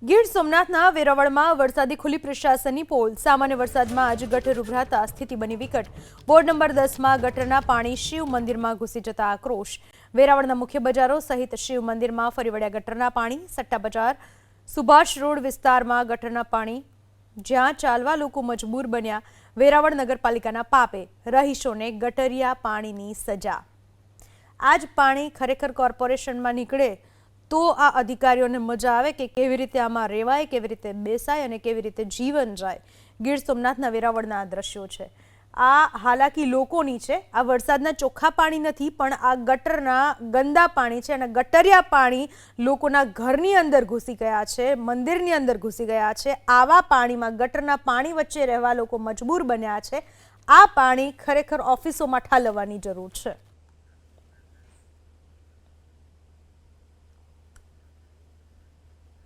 ગીર સોમનાથના વેરાવળમાં વરસાદી ખુલ્લી પ્રશાસનની પોલ। સામાન્ય વરસાદમાં આજ ગટર ઉભરાતા સ્થિતિ બની વિકટ। વોર્ડ નંબર 10માં ગટરના પાણી શિવ મંદિરમાં ઘૂસી જતા આક્રોશ। વેરાવળના મુખ્ય બજારો સહિત શિવ મંદિરમાં ફરી વળ્યા ગટરના પાણી। સટ્ટા બજાર, સુભાષ રોડ વિસ્તારમાં ગટરના પાણી, જ્યાં ચાલવા લોકો મજબૂર બન્યા। વેરાવળ નગરપાલિકાના પાપે રહીશોને ગટરિયા પાણીની સજા। આજ પાણી ખરેખર કોર્પોરેશનમાં નીકળે તો આ અધિકારીઓને મજા આવે કે કેવી રીતે આમાં રહેવાય, કેવી રીતે બેસાય અને કેવી રીતે જીવન જાય। ગીર સોમનાથના વેરાવળના આ દ્રશ્યો છે। આ હાલાકી લોકોની છે। આ વરસાદના ચોખ્ખા પાણી નથી, પણ આ ગટરના ગંદા પાણી છે અને ગટરિયા પાણી લોકોના ઘરની અંદર ઘૂસી ગયા છે, મંદિરની અંદર ઘૂસી ગયા છે। આવા પાણીમાં ગટરના પાણી વચ્ચે રહેવા લોકો મજબૂર બન્યા છે। આ પાણી ખરેખર ઓફિસોમાં ઠાલવવાની જરૂર છે।